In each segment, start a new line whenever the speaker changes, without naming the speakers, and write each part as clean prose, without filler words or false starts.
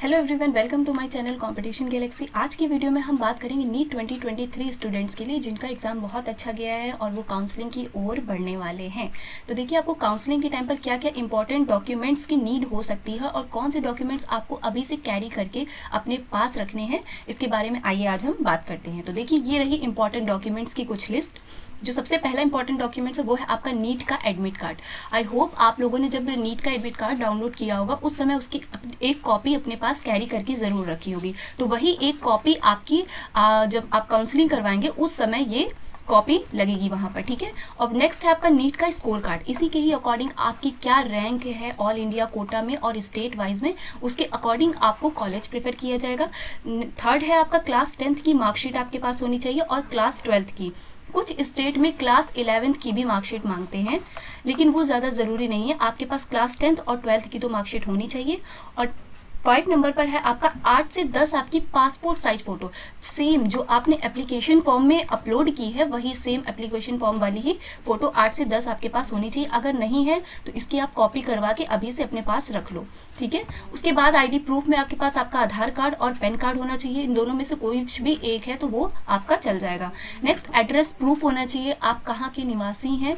Hello everyone, welcome to my channel competition galaxy. आज की video में हम बात करेंगे नीट 2023 स्टूडेंट्स के लिए जिनका एग्जाम बहुत अच्छा गया है और वो काउंसलिंग की ओर बढ़ने वाले हैं। तो देखिए, आपको काउंसलिंग के टाइम पर क्या क्या इंपॉर्टेंट डॉक्यूमेंट्स की नीड हो सकती है और कौन से डॉक्यूमेंट्स आपको अभी से कैरी करके अपने पास रखने हैं, इसके बारे में आइए आज हम बात करते हैं। तो देखिए, ये रही इंपॉर्टेंट डॉक्यूमेंट्स की कुछ लिस्ट। जो सबसे पहला इंपॉर्टेंट डॉक्यूमेंट्स है वो है आपका नीट का एडमिट कार्ड। आई होप आप लोगों ने जब नीट का एडमिट कार्ड डाउनलोड किया होगा उस समय उसकी एक कॉपी अपने पास कैरी करके ज़रूर रखी होगी। तो वही एक कॉपी आपकी जब आप काउंसलिंग करवाएंगे उस समय ये कॉपी लगेगी वहाँ पर, ठीक है। और नेक्स्ट है आपका नीट का स्कोर कार्ड। इसी के ही अकॉर्डिंग आपकी क्या रैंक है ऑल इंडिया कोटा में और स्टेट वाइज में, उसके अकॉर्डिंग आपको कॉलेज प्रेफर किया जाएगा। थर्ड है आपका क्लास 10th की मार्कशीट आपके पास होनी चाहिए और क्लास 12th की। कुछ स्टेट में क्लास 11th की भी मार्कशीट मांगते हैं, लेकिन वो ज़्यादा ज़रूरी नहीं है। आपके पास क्लास 10th और 12th की तो मार्कशीट होनी चाहिए। और 5 नंबर पर है आपका 8 से 10 आपकी पासपोर्ट साइज फ़ोटो। सेम जो आपने एप्लीकेशन फॉर्म में अपलोड की है वही सेम एप्लीकेशन फॉर्म वाली ही फ़ोटो 8 से 10 आपके पास होनी चाहिए। अगर नहीं है तो इसकी आप कॉपी करवा के अभी से अपने पास रख लो, ठीक है। उसके बाद आईडी प्रूफ में आपके पास आपका आधार कार्ड और पैन कार्ड होना चाहिए। इन दोनों में से कोई भी एक है तो वो आपका चल जाएगा। नेक्स्ट, एड्रेस प्रूफ होना चाहिए। आप कहाँ के निवासी हैं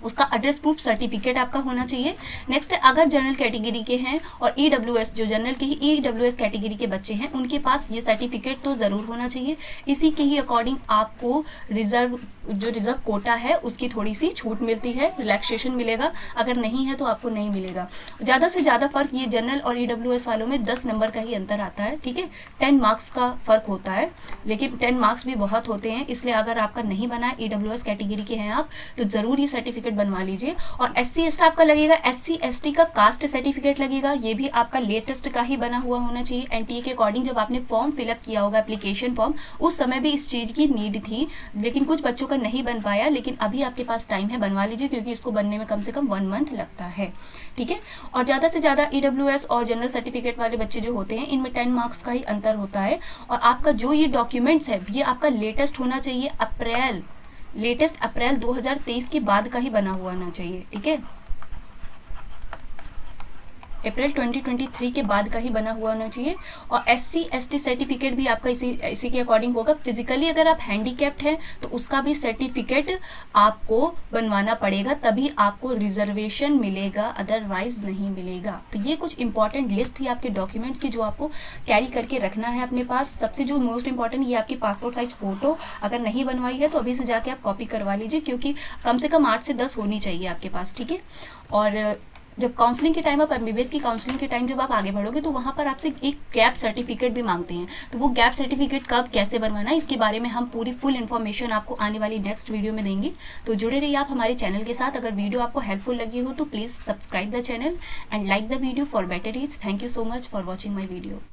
उसका एड्रेस प्रूफ सर्टिफिकेट आपका होना चाहिए। नेक्स्ट है, अगर जनरल कैटेगरी के हैं और ईडब्ल्यूएस, जो जनरल के ही ईडब्ल्यूएस कैटेगरी के बच्चे हैं, उनके पास ये सर्टिफिकेट तो ज़रूर होना चाहिए। इसी के ही अकॉर्डिंग आपको रिजर्व कोटा है उसकी थोड़ी सी छूट मिलती है, रिलैक्सेशन मिलेगा। अगर नहीं है तो आपको नहीं मिलेगा। ज़्यादा से ज़्यादा फर्क ये जनरल और ईडब्ल्यूएस वालों में 10 नंबर का ही अंतर आता है, ठीक है। 10 मार्क्स का फर्क होता है, लेकिन 10 मार्क्स भी बहुत होते हैं। इसलिए अगर आपका नहीं बना है, ईडब्ल्यूएस कैटेगरी के हैं आप, तो ज़रूर ये सर्टिफिकेट बनवा लीजिए। और SC ST आपका लगेगा, SC ST का कास्ट सर्टिफिकेट लगेगा। ये भी आपका लेटेस्ट का ही बना हुआ होना चाहिए। NTA के अकॉर्डिंग जब आपने फॉर्म फिलअप किया होगा, एप्लीकेशन फॉर्म, उस समय भी इस चीज़ की नीड थी, लेकिन कुछ बच्चों का नहीं बन पाया। लेकिन अभी आपके पास टाइम है, बनवा लीजिए, क्योंकि इसको बनने में कम से कम 1 मंथ लगता है, ठीक है। और ज़्यादा से ज़्यादा ईडब्ल्यूएस और जनरल सर्टिफिकेट वाले बच्चे जो होते हैं, इनमें 10 मार्क्स का ही अंतर होता है। और आपका जो ये डॉक्यूमेंट्स है ये आपका लेटेस्ट होना चाहिए। लेटेस्ट अप्रैल 2023 के बाद का ही बना हुआ होना चाहिए, ठीक है। अप्रैल 2023 के बाद का ही बना हुआ होना चाहिए। और SC ST सर्टिफिकेट भी आपका इसी के अकॉर्डिंग होगा। फिजिकली अगर आप हैंडीकैप्ड हैं तो उसका भी सर्टिफिकेट आपको बनवाना पड़ेगा, तभी आपको रिजर्वेशन मिलेगा, अदरवाइज नहीं मिलेगा। तो ये कुछ इंपॉर्टेंट लिस्ट थी आपके डॉक्यूमेंट्स की जो आपको कैरी करके रखना है अपने पास। सबसे जो मोस्ट इंपॉर्टेंट ये आपकी पासपोर्ट साइज फ़ोटो, अगर नहीं बनवाई है तो अभी से जाके आप कॉपी करवा लीजिए, क्योंकि कम से कम 8 से 10 होनी चाहिए आपके पास, ठीक है। और जब काउंसलिंग के टाइम, आप MBBS की काउंसलिंग के टाइम जब आप आगे बढ़ोगे तो वहाँ पर आपसे एक गैप सर्टिफिकेट भी मांगते हैं। तो वो गैप सर्टिफिकेट कब कैसे बनवाना है, इसके बारे में हम पूरी फुल इन्फॉर्मेशन आपको आने वाली नेक्स्ट वीडियो में देंगे। तो जुड़े रहिए आप हमारे चैनल के साथ। अगर वीडियो आपको हेल्पफुल लगी हो तो please subscribe the channel and like the video for better reach. Thank you so much for watching my video.